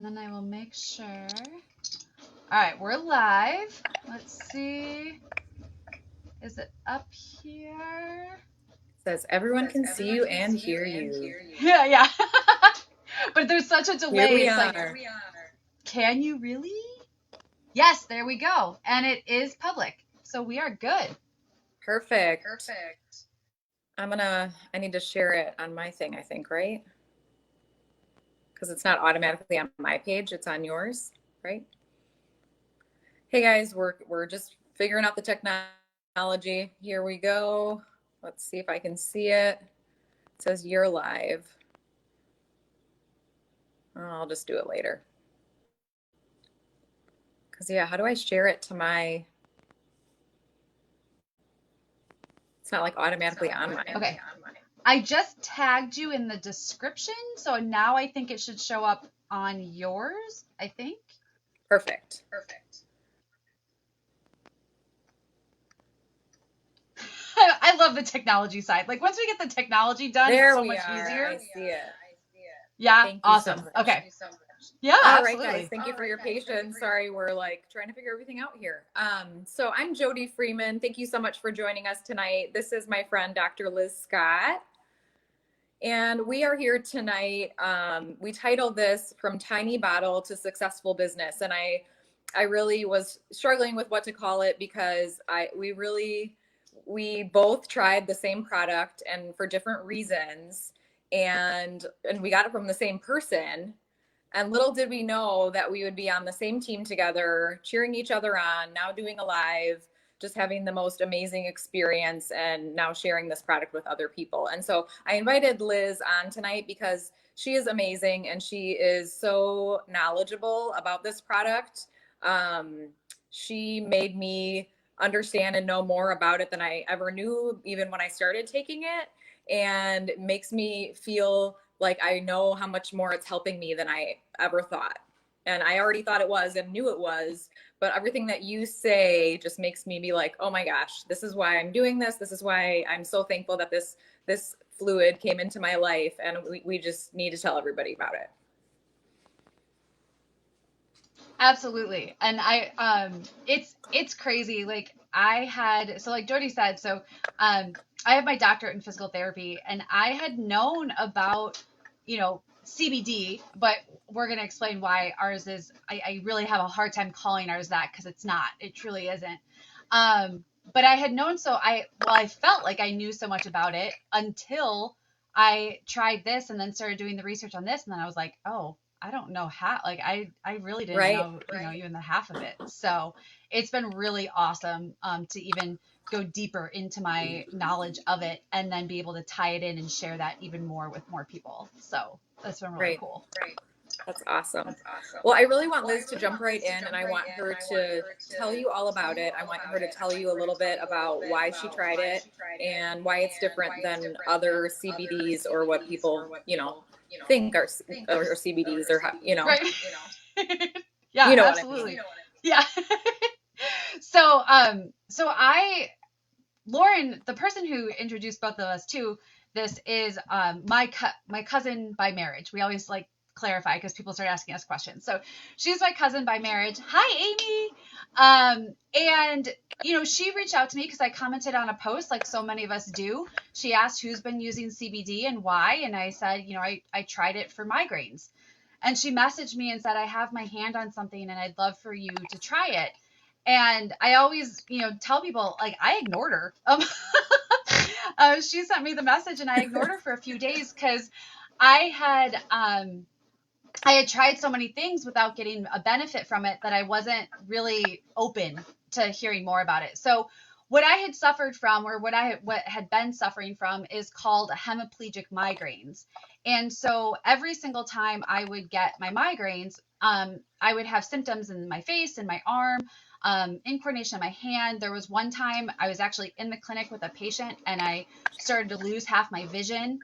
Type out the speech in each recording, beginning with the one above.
And I will make sure. All right, we're live. Let's see. Is it up here? Says everyone can see you and hear you. Yeah. But there's such a Here delay. we It's like, are. can you really? Yes, there we go. And it is public. So we are good. Perfect. I need to share it on my thing, I think, right? Because it's not automatically on my page, it's on yours, right? Hey guys, we're just figuring out the technology. Here we go. Let's see if I can see it. It says you're live. I'll just do it later. Because yeah, how do I share it to my... It's not like automatically on mine. Okay. I just tagged you in the description. So now I think it should show up on yours, I think. Perfect. I love the technology side. Like once we get the technology done, There it's so we much are. easier. I see it. Yeah, Thank you so awesome. much. Okay. Yeah, All right, absolutely. guys. Thank you for your patience. Sorry, we're like trying to figure everything out here. So I'm Jody Freeman. Thank you so much for joining us tonight. This is my friend, Dr. Liz Scott. And we are here tonight. We titled this From Tiny Bottle to Successful Business. And I really was struggling with what to call it because we both tried the same product and for different reasons. And we got it from the same person. And little did we know that we would be on the same team together, cheering each other on, now doing a live, just having the most amazing experience, and now sharing this product with other people. And so I invited Liz on tonight because she is amazing and she is so knowledgeable about this product. She made me understand and know more about it than I ever knew, even when I started taking it, and makes me feel like I know how much more it's helping me than I ever thought. And I already thought it was and knew it was, but everything that you say just makes me be like, oh my gosh, this is why I'm doing this. This is why I'm so thankful that this fluid came into my life, and we just need to tell everybody about it. Absolutely. And it's crazy. Like I had, so like Jody said, so I have my doctorate in physical therapy and I had known about, CBD, but we're going to explain why ours is, I really have a hard time calling ours that because it's not, it truly isn't. But I had known, I felt like I knew so much about it until I tried this and then started doing the research on this. And then I was like, oh, I don't know how, like, I really didn't Right. know, even the half of it. So it's been really awesome to even go deeper into my knowledge of it and then be able to tie it in and share that even more with more people. So that's been really Right. cool. That's awesome. Well, I really want Liz to jump right in, and I want her to tell you all about it. I want her to tell you a little bit about why she tried it and why it's different than other CBDs or what people, think are or CBDs or Right. Yeah, you know what I absolutely. mean. Yeah. So Lauren, the person who introduced both of us to this is my cousin by marriage. We always like clarify because people start asking us questions. So she's my cousin by marriage. Hi, Amy. And she reached out to me because I commented on a post like so many of us do. She asked who's been using CBD and why, and I said, I tried it for migraines. And she messaged me and said, I have my hand on something and I'd love for you to try it. And I always, tell people like I ignored her. She sent me the message and I ignored her for a few days because I had tried so many things without getting a benefit from it that I wasn't really open to hearing more about it. So what I had suffered from, or what had been suffering from, is called hemiplegic migraines. And so every single time I would get my migraines, I would have symptoms in my face and my arm, in coordination of my hand. There was one time I was actually in the clinic with a patient and I started to lose half my vision.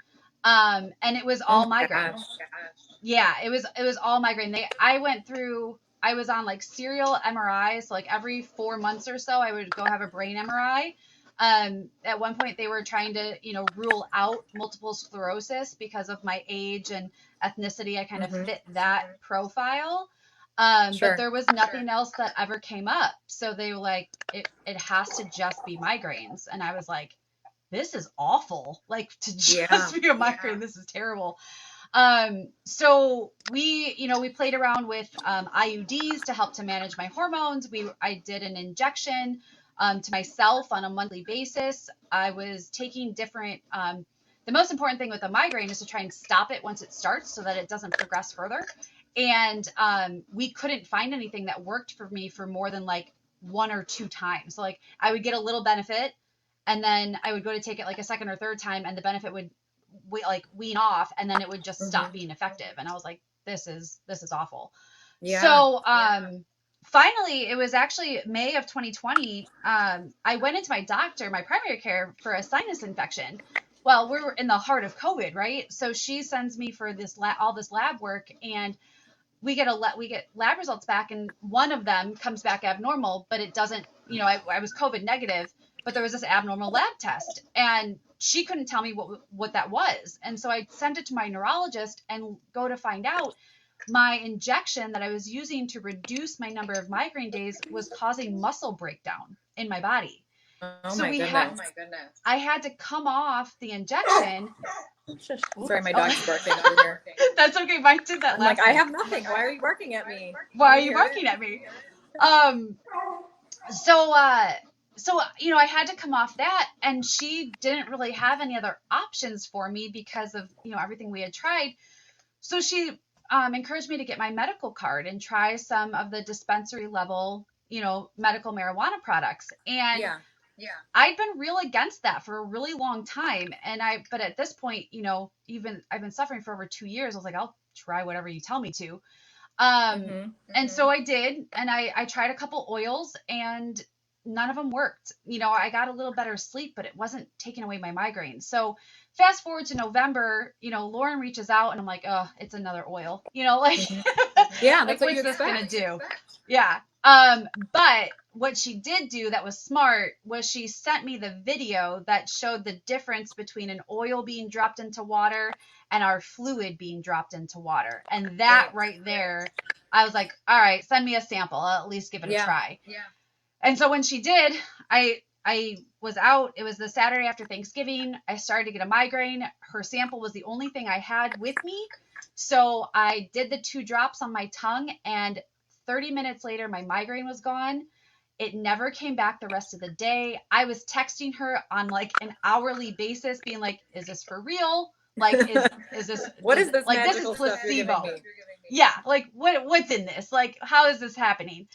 And it was Oh all my migraine. gosh. Yeah, it was all migraine. I was on like serial MRIs, so like every 4 months or so I would go have a brain MRI. At one point, they were trying to, rule out multiple sclerosis because of my age and ethnicity. I kind of Mhm. fit that profile. But Sure. there was nothing else that ever came up. So they were like, it has to just be migraines. And I was like, this is awful. Like to Yeah. just be a migraine, this is terrible. So we played around with IUDs to help to manage my hormones. I did an injection to myself on a monthly basis. I was taking different. The most important thing with a migraine is to try and stop it once it starts, so that it doesn't progress further. And we couldn't find anything that worked for me for more than like 1 or 2 times. So like I would get a little benefit, and then I would go to take it like a second or third time, and the benefit would wean off, and then it would just stop being effective. And I was like, this is awful. Yeah. So finally, it was actually May of 2020. I went into my doctor, my primary care, for a sinus infection. Well, we're in the heart of COVID, right? So she sends me for all this lab work, and we get lab results back, and one of them comes back abnormal, but it doesn't, I was COVID negative, but there was this abnormal lab test, and she couldn't tell me what that was. And so I sent it to my neurologist, and go to find out, my injection that I was using to reduce my number of migraine days was causing muscle breakdown in my body. Oh So my goodness. I had to come off the injection. Sorry, my dog's barking over here. That's okay. Mine did that. I'm like, I have nothing. Why are you barking at me? Why are you barking at me? So I had to come off that, and she didn't really have any other options for me because of, everything we had tried. So she encouraged me to get my medical card and try some of the dispensary level, medical marijuana products. And I'd been real against that for a really long time. But at this point, even I've been suffering for over 2 years. I was like, I'll try whatever you tell me to. And so I did, and I tried a couple oils, and none of them worked. I got a little better sleep, but it wasn't taking away my migraine. So fast forward to November, Lauren reaches out, and I'm like, oh, it's another oil, Yeah, like, that's what what's this gonna expect. do? Yeah. But what she did do that was smart was she sent me the video that showed the difference between an oil being dropped into water and our fluid being dropped into water. And that right there, I was like, all right, send me a sample. I'll at least give it a try. Yeah. And so when she did, I was out. It was the Saturday after Thanksgiving. I started to get a migraine. Her sample was the only thing I had with me. So I did the 2 drops on my tongue, and 30 minutes later, my migraine was gone. It never came back the rest of the day. I was texting her on like an hourly basis, being like, is this for real? Like, is this, what is this? Like, this is placebo. Yeah. Like, what's in this? Like, how is this happening?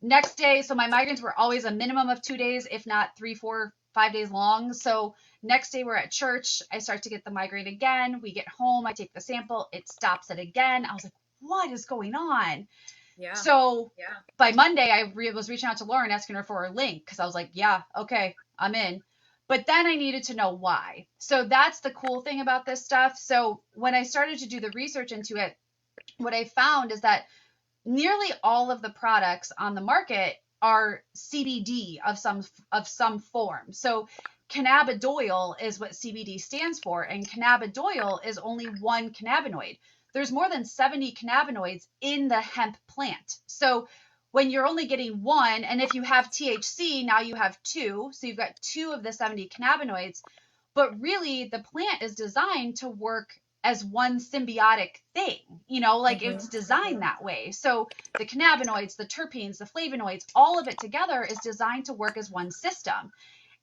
Next day, so my migraines were always a minimum of 2 days, if not 3, 4, 5 days long. So next day we're at church. I start to get the migraine again. We get home. I take the sample. It stops it again. I was like, what is going on? Yeah. So by Monday, I was reaching out to Lauren, asking her for her link, because I was like, yeah, okay, I'm in. But then I needed to know why. So that's the cool thing about this stuff. So when I started to do the research into it, what I found is that nearly all of the products on the market are CBD of some form. So cannabidiol is what CBD stands for, and cannabidiol is only one cannabinoid. There's more than 70 cannabinoids in the hemp plant. So when you're only getting one, and if you have THC, now you have 2. So you've got 2 of the 70 cannabinoids. But really, the plant is designed to work as one symbiotic thing, it's designed that way. So the cannabinoids, the terpenes, the flavonoids, all of it together is designed to work as one system.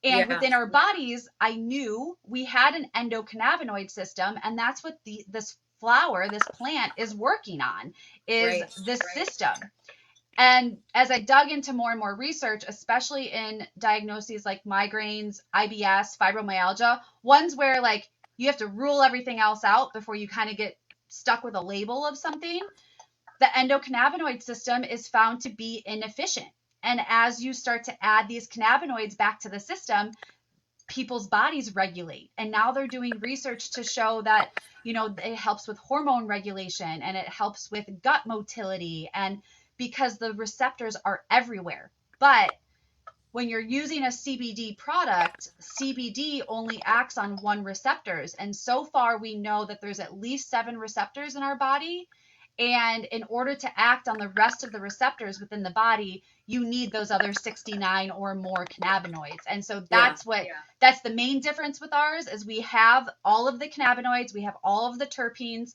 And within our bodies, I knew we had an endocannabinoid system, and that's what this flower, this plant is working on, is this system. And as I dug into more and more research, especially in diagnoses like migraines, IBS, fibromyalgia, ones where like you have to rule everything else out before you kind of get stuck with a label of something, the endocannabinoid system is found to be inefficient. And as you start to add these cannabinoids back to the system, people's bodies regulate. And now they're doing research to show that, it helps with hormone regulation, and it helps with gut motility, and because the receptors are everywhere. But when you're using a CBD product, CBD only acts on one receptors. And so far, we know that there's at least 7 receptors in our body. And in order to act on the rest of the receptors within the body, you need those other 69 or more cannabinoids. And so that's that's the main difference with ours is we have all of the cannabinoids, we have all of the terpenes.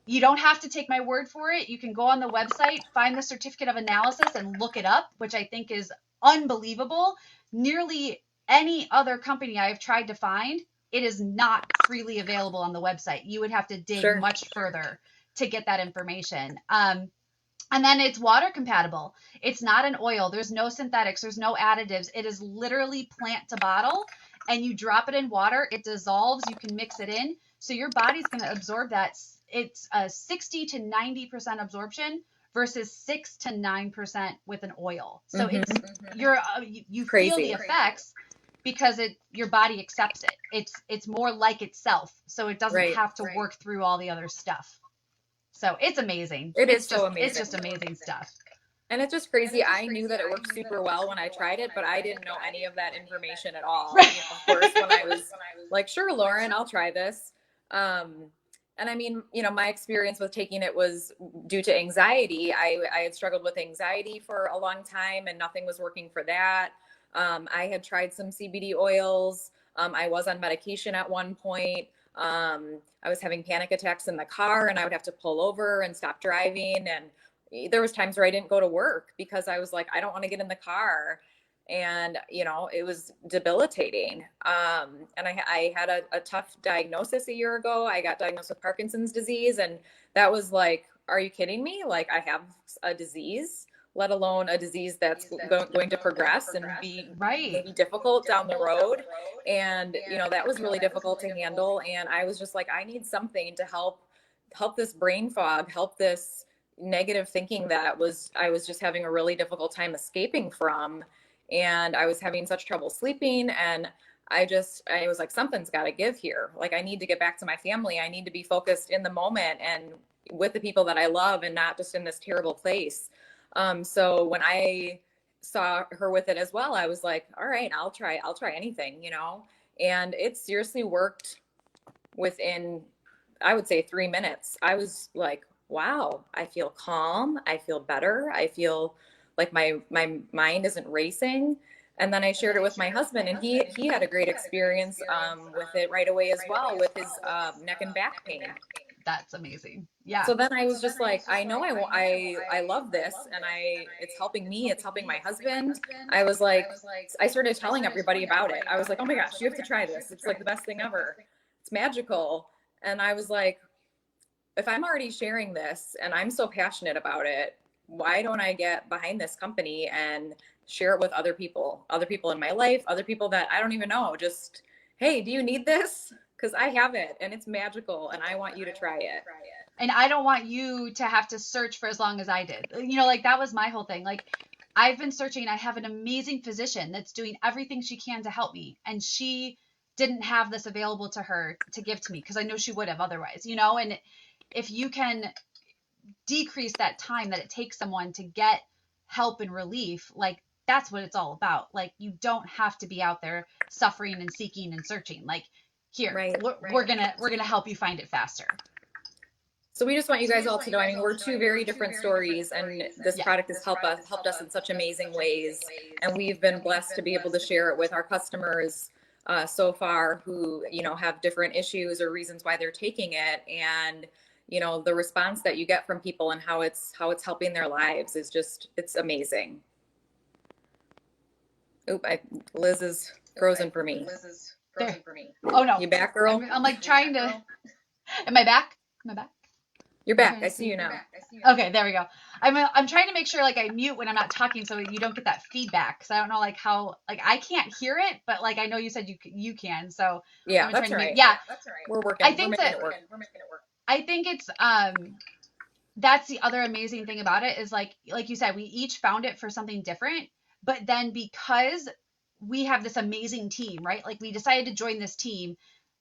You don't have to take my word for it. You can go on the website, find the certificate of analysis and look it up, which I think is unbelievable. Nearly any other company I've tried to find, it is not freely available on the website. You would have to dig much further to get that information. And then it's water compatible. It's not an oil. There's no synthetics. There's no additives. It is literally plant to bottle, and you drop it in water. It dissolves. You can mix it in. So your body's going to absorb that. It's a 60 to 90% absorption versus 6 to 9% with an oil. So it's you feel the effects because your body accepts it. It's more like itself. So it doesn't have to work through all the other stuff. So it's amazing. It's so amazing. It's just amazing stuff. And it's just crazy. I knew that it worked super well when I tried it, but I didn't know any of that information at all. Right. Of course, when I was like, sure, Lauren, I'll try this. And I mean, my experience with taking it was due to anxiety. I had struggled with anxiety for a long time and nothing was working for that. I had tried some CBD oils. I was on medication at one point. I was having panic attacks in the car and I would have to pull over and stop driving. And there was times where I didn't go to work because I was like, I don't want to get in the car. And, it was debilitating. And I had a tough diagnosis a year ago. I got diagnosed with Parkinson's disease. And that was like, are you kidding me? Like I have a disease, let alone a disease that's going to progress and be maybe difficult down the road. And, that was really difficult to handle. And I was just like, I need something to help this brain fog, help this negative thinking that I was just having a really difficult time escaping from. And I was having such trouble sleeping. And I was like, something's got to give here. Like, I need to get back to my family. I need to be focused in the moment and with the people that I love and not just in this terrible place. So when I saw her with it as well, I was like, all right, I'll try anything, and it seriously worked within, I would say 3 minutes. I was like, wow, I feel calm. I feel better. I feel like my mind isn't racing. And then I shared it with my husband and he had a great experience with it right away as well with his neck and back pain. That's amazing. Yeah. So then I was just like, I know I love this and it's helping me. It's helping my husband. I was like, I started telling everybody about it. I was like, oh my gosh, you have to try this. It's like the best thing ever. It's magical. And I was like, if I'm already sharing this and I'm so passionate about it, why don't I get behind this company and share it with other people in my life, other people that I don't even know, just, hey, do you need this? Because I have it and it's magical and I want you to try it. And I don't want you to have to search for as long as I did. Like that was my whole thing. Like I've been searching. I have an amazing physician that's doing everything she can to help me. And she didn't have this available to her to give to me because I know she would have otherwise, and if you can decrease that time that it takes someone to get help and relief, like that's what it's all about. Like you don't have to be out there suffering and seeking and searching. Like here, we're gonna help you find it faster. So we just want you guys all to know, I mean, we're two very different stories and this product has helped us in such amazing ways. And we've been blessed to be able to share it with our customers so far who, have different issues or reasons why they're taking it. And the response that you get from people and how it's helping their lives is just, it's amazing. Liz is frozen for me. Oh no. You back, girl? I'm like trying to, am I back? You're back. I see you now. Okay, there we go. I'm trying to make sure like I mute when I'm not talking so you don't get that feedback. Cause I don't know like how, like I can't hear it, but like I know you said you can. So yeah, that's right. Yeah, that's right. We're working. I think we're making it work. I think it's that's the other amazing thing about it is like you said, we each found it for something different, but then because we have this amazing team, right? Like we decided to join this team,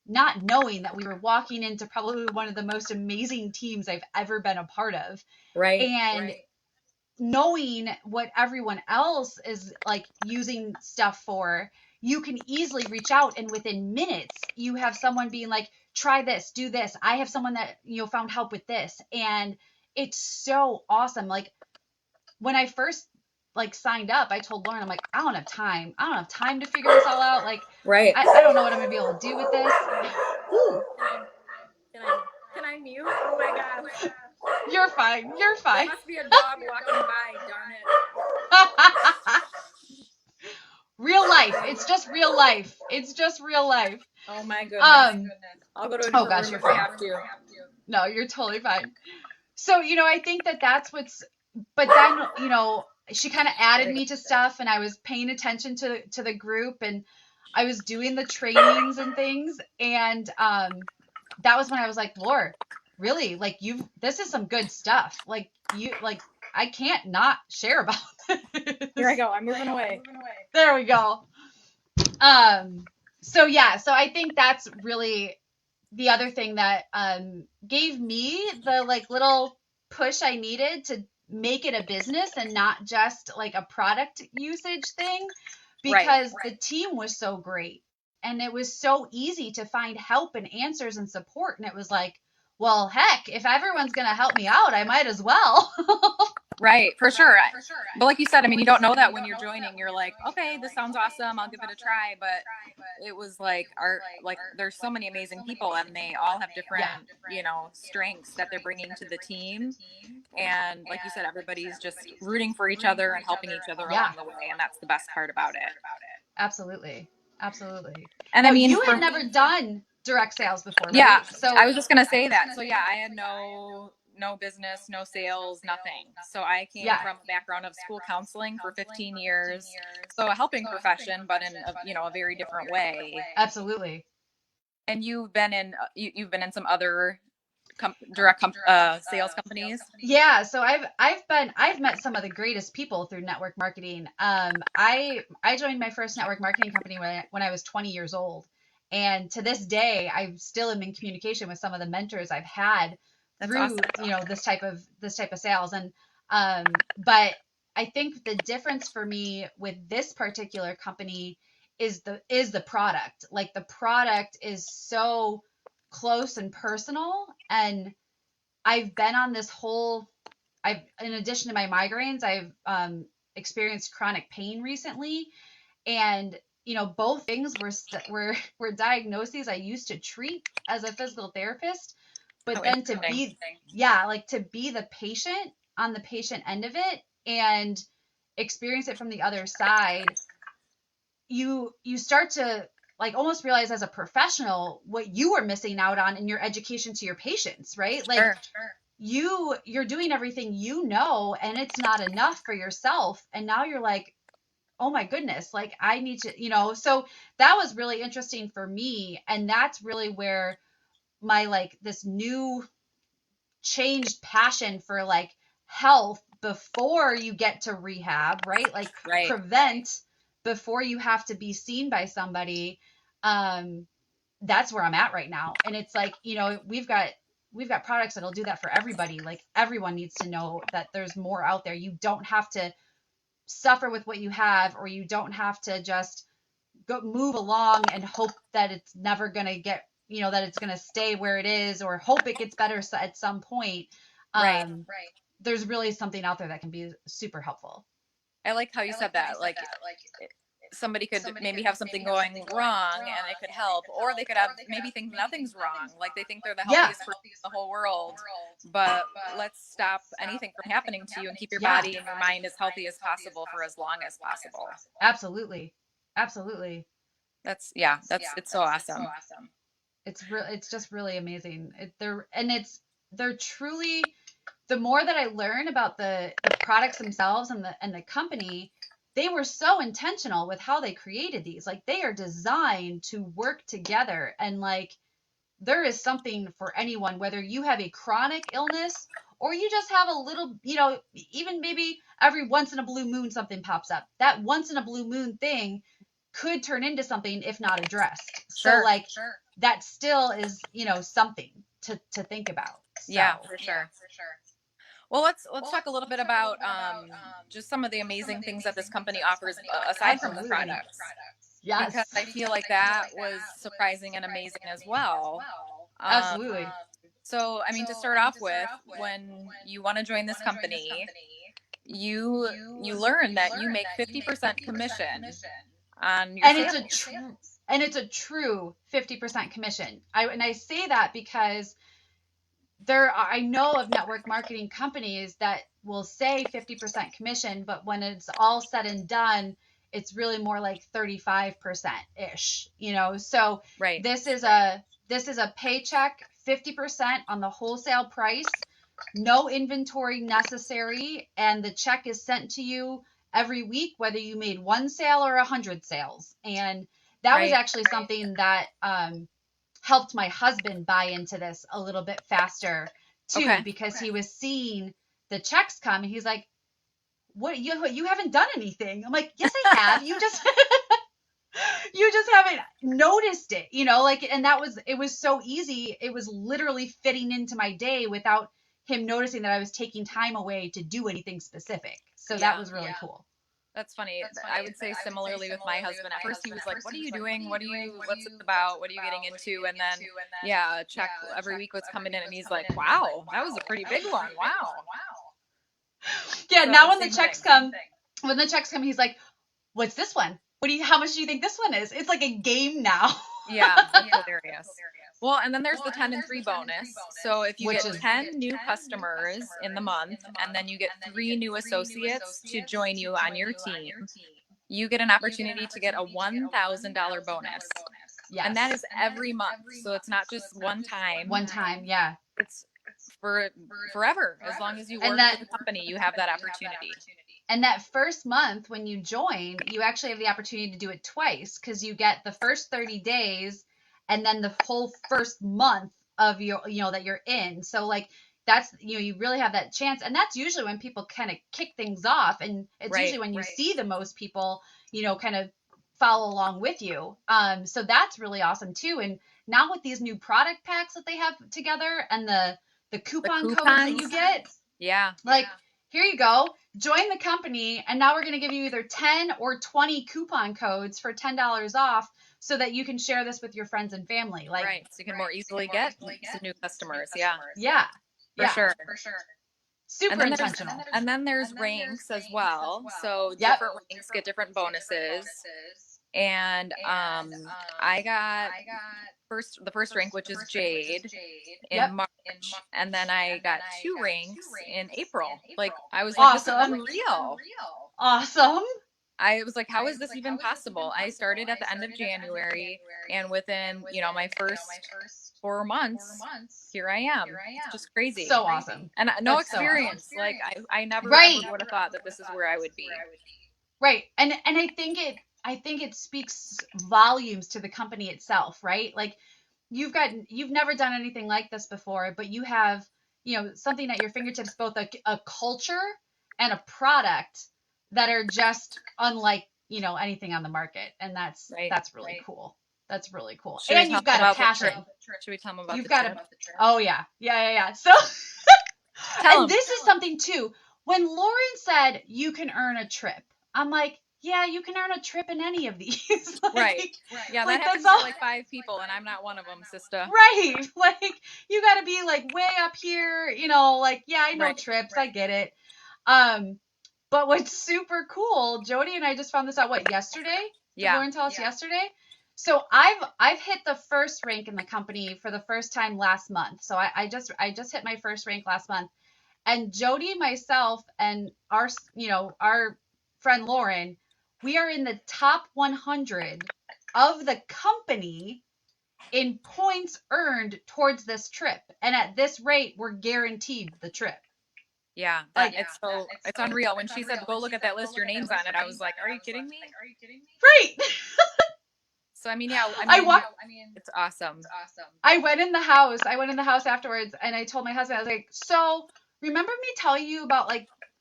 not knowing that we were walking into probably one of the most amazing teams I've ever been a part of. Right. And knowing what everyone else is like using stuff for, you can easily reach out, and within minutes you have someone being like, try this, do this. I have someone that, found help with this. And it's so awesome. Like when I first like signed up, I told Lauren, I'm like, I don't have time. I don't have time to figure this all out. Like, Right. I don't know what I'm gonna be able to do with this. Ooh. Can I mute? Oh my gosh. You're fine. You're fine. There must be a dog walking by, darn it. Real life. It's just real life. It's just real life. Oh my goodness. I'll go to a different room you're if I fine. have to. No, you're totally fine. So, I think that's but then, she kind of added me to stuff, and I was paying attention to the group, and I was doing the trainings and things. And that was when I was like, Laura, really, like this is some good stuff. Like I can't not share about this. Here I go. I'm moving away. There we go. So I think that's really the other thing that gave me the like little push I needed to make it a business and not just like a product usage thing, because the team was so great and it was so easy to find help and answers and support. And it was like, well, heck, if everyone's going to help me out, I might as well. Right, for sure. But like you said, I mean, you don't know that when you're joining. You're like, okay, this sounds awesome. I'll give it a try. But it was like there's so many amazing people, and they all have different, strengths that they're bringing to the team. And like you said, everybody's just rooting for each other and helping each other along the way, and that's the best part about it. Absolutely. And I mean, you had never done direct sales before, right? Yeah. So I was just gonna say that. So yeah, I had no business, no sales, nothing. So I came from a background of school counseling for 15 years. So a helping profession, but in a very different way. Absolutely. And you've been in some other direct sales companies. Yeah. So I've met some of the greatest people through network marketing. I joined my first network marketing company when I was 20 years old. And to this day, I still am in communication with some of the mentors I've had through, awesome. This type of sales. And, but I think the difference for me with this particular company is the product. Like the product is so close and personal. And I've been on this in addition to my migraines, I've, experienced chronic pain recently. And both things were diagnoses I used to treat as a physical therapist, but then to be the patient on the patient end of it and experience it from the other side, you start to like almost realize as a professional what you were missing out on in your education to your patients, right? Like sure. You're doing everything and it's not enough for yourself, and now you're like, oh my goodness, like I need to, so that was really interesting for me. And that's really where my like this new changed passion for like health before you get to rehab, right? Like prevent before you have to be seen by somebody. That's where I'm at right now. And it's like, we've got products that'll do that for everybody. Like everyone needs to know that there's more out there. You don't have to suffer with what you have, or you don't have to just move along and hope that it's never going to get, that it's going to stay where it is, or hope it gets better at some point. Right. There's really something out there that can be super helpful. I like how you said that. Like somebody could maybe have something going wrong and it could help, or they could have maybe think nothing's wrong. Like they think they're the healthiest person in the whole world, but let's stop anything from happening to you and keep your body and your mind as healthy as possible for as long as possible. Absolutely. It's so awesome. It's just really amazing. They're truly, the more that I learn about the products themselves and the company, they were so intentional with how they created these. Like they are designed to work together, and like there is something for anyone, whether you have a chronic illness or you just have a little, even maybe every once in a blue moon something pops up. That once in a blue moon thing could turn into something if not addressed. So that still is, something to think about. So, yeah, for sure. Well, let's talk a little bit about just some of the amazing things that this company offers aside from the Absolutely. products, because Yes. I feel like that was surprising and amazing as well. Um, Absolutely. so, I mean, to start off with, when you want to join this company, you learn that you make 50% commission on your And it's sales. a true and it's a true 50% commission. I say that because I know of network marketing companies that will say 50% commission, but when it's all said and done, it's really more like 35% ish, So Right. this is a paycheck, 50% on the wholesale price, no inventory necessary, and the check is sent to you every week, whether you made one sale or 100 sales. And that was Right. actually something that helped my husband buy into this a little bit faster too, Okay. because he was seeing the checks come and he's like, what, you haven't done anything. I'm like, yes, I have. You just you just haven't noticed it, and it was so easy. It was literally fitting into my day without him noticing that I was taking time away to do anything specific. So that was really cool. That's funny. I would say similarly with my husband. At first, he was like, "What are you doing? What's it about? What are you getting into?" And then, yeah, a check every week was coming in, and he's like, "Wow, that was a pretty big one. Wow." Yeah. So, Now same thing. when the checks come, he's like, "What's this one? How much do you think this one is?" It's like a game now. Yeah, that's hilarious. Well, and then there's the 10 and 3 bonus. So if you Which get is 10 new customers in the month, and then you get 3 new associates to join you on your team, you get an opportunity to get a $1,000 bonus. Yes. And that is every month. So it's not just one time. One time, yeah. It's for forever. As long as you work for the company, you have that opportunity. And that first month when you join, you actually have the opportunity to do it twice, because you get the first 30 days and then the whole first month of your, that you're in. So like that's, you really have that chance. And that's usually when people kind of kick things off. And it's usually when you see the most people, kind of follow along with you. So that's really awesome too. And now with these new product packs that they have together and the coupon codes that you get. Yeah. Like, here you go. Join the company, and now we're going to give you either 10 or 20 coupon codes for $10 off so that you can share this with your friends and family. Like, right. So you can more easily get some new customers. Yeah. Yeah. For sure. Super intentional. And then there's ranks as well. So different ranks get different bonuses. And I got the first rank, which is Jade, in March, and then I got 2 ranks in April. Like, I was like, awesome. This is unreal. Awesome. I was like, how is this even possible? I started at the end of January, and within, my first 4 months, here I am. It's just crazy. So awesome. And no experience. So awesome. Like, I never ever would have thought that this is where I would be. Right. And I think it speaks volumes to the company itself, right? Like, you've never done anything like this before, but you have, something at your fingertips, both a culture and a product that are just unlike, anything on the market. And that's really cool. That's really cool. And you've got a passion. Should we tell them about the trip? Oh yeah. Yeah. So, and this is something too. When Lauren said you can earn a trip, I'm like, yeah, you can earn a trip in any of these. Right. Yeah, that happens to like 5 people, and I'm not one of them, sister. Right. Like, you got to be like way up here, like, yeah, I know trips. I get it. But what's super cool, Jody and I just found this out, yesterday? Did Lauren tell us yesterday? So I've hit the first rank in the company for the first time last month. So I just hit my first rank last month. And Jody, myself, and our friend Lauren, we are in the top 100 of the company in points earned towards this trip. And at this rate, we're guaranteed the trip. Yeah, it's unreal. When she said, go look at that list, your name's on it, I was like, are you kidding me? Right. So, I mean, it's awesome. I went in the house afterwards, and I told my husband, I was like, so remember me telling you about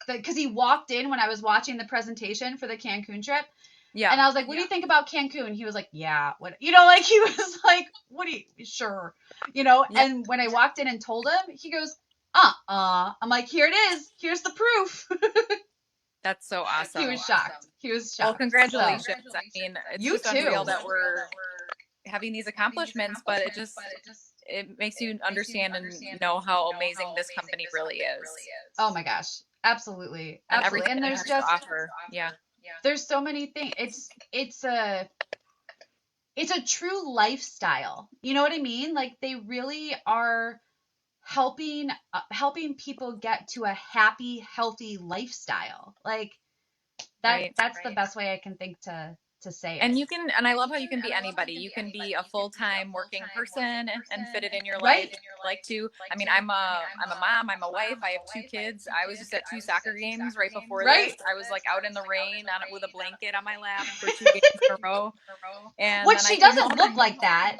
because he walked in when I was watching the presentation for the Cancun trip. Yeah. And I was like, what do you think about Cancun? He was like, yeah. What, he was like, what do you, sure. And when I walked in and told him, he goes, I'm like, here it is. Here's the proof. That's so awesome. He was shocked. He was shocked. Well, congratulations. I mean, it's You just unreal too. that we're having these accomplishments, but it makes you understand and know how amazing this company really is. Oh my gosh. Absolutely. And Absolutely. everything And it there's has just to offer. Yeah. there's so many things. It's a true lifestyle. You know what I mean? Like they really are helping people get to a happy, healthy lifestyle. Like that's the best way I can think to say it. And and I love how you can be anybody. You can be a full-time working person and fit it in your life. I mean, I'm a mom, I'm a wife, I have 2 kids. I was just at 2 soccer games right before this. I was like out in the rain with a blanket on my lap for 2 games in a row. And which she doesn't look like that.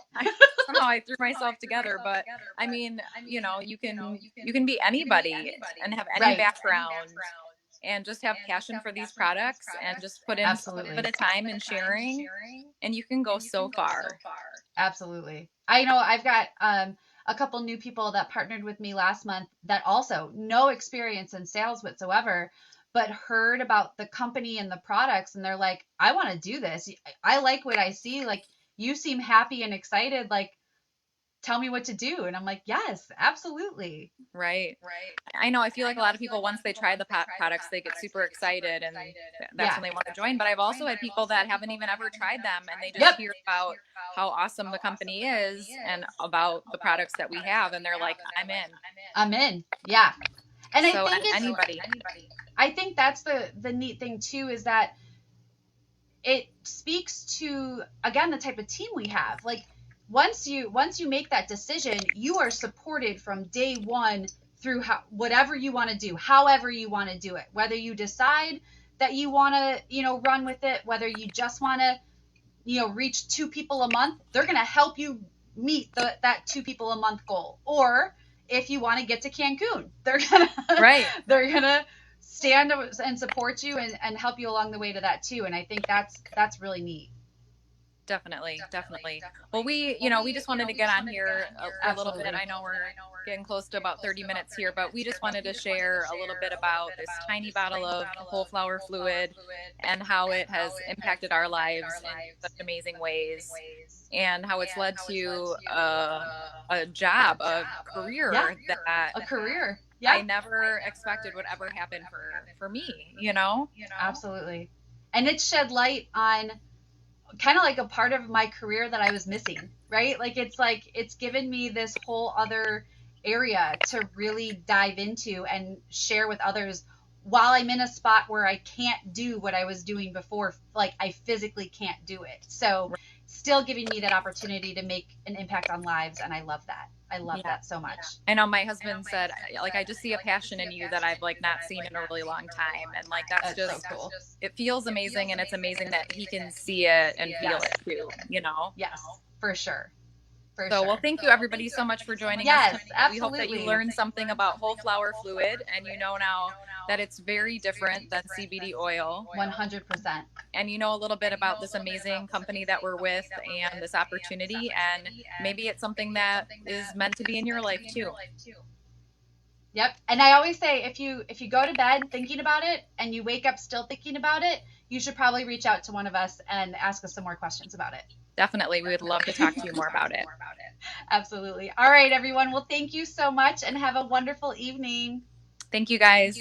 Somehow I threw myself together, but I mean, you know, you can be anybody and have any background. And just have passion for these products and just put in a little bit of time in sharing, and you can go so far. Absolutely. I know I've got a couple new people that partnered with me last month that also no experience in sales whatsoever, but heard about the company and the products, and they're like, I want to do this. I like what I see. Like, you seem happy and excited. Like, tell me what to do. And I'm like, yes, absolutely. Right. I know. I feel like a lot of people, once they try the products, they get super excited and that's when they want to join. But I've also had people that haven't even ever tried them, and they just hear about how awesome the company is and about the products that we have. And they're like, I'm in. Yeah. And so I think anybody. I think that's the neat thing too, is that it speaks to, again, the type of team we have. Like, once you make that decision, you are supported from day one through whatever you want to do, however you want to do it, whether you decide that you want to, run with it, whether you just want to, reach 2 people a month, they're going to help you meet that 2 people a month goal. Or if you want to get to Cancun, they're going to stand and support you and help you along the way to that too. And I think that's really neat. Definitely. Well, we just wanted to get on here a little bit. I know we're getting close to about 30 minutes here, but we just wanted to share a little bit about this tiny bottle of whole flower fluid and how it has impacted our lives in such amazing ways, and how it's led to a job, a career I never expected would ever happen for me, Absolutely. And it shed light on kind of like a part of my career that I was missing, right? Like it's given me this whole other area to really dive into and share with others while I'm in a spot where I can't do what I was doing before. Like, I physically can't do it. So still giving me that opportunity to make an impact on lives. And I love that. I love that so much. I know my husband said, like, I just see a passion in you that I've not seen in a really long time. And that's just so cool. It feels amazing. And it's amazing that he can see it and feel it too, Yes, for sure. Well, thank you everybody so much for joining us. Yes, absolutely. We hope that you learned something about whole flower fluid, and now that it's very different than CBD oil. 100%. And a little bit about this amazing company that we're with and this opportunity, and maybe it's something that is meant to be in your life too. Yep. And I always say, if you go to bed thinking about it and you wake up still thinking about it, you should probably reach out to one of us and ask us some more questions about it. Definitely. We would love to talk to you more about it. Absolutely. All right, everyone. Well, thank you so much and have a wonderful evening. Thank you, guys.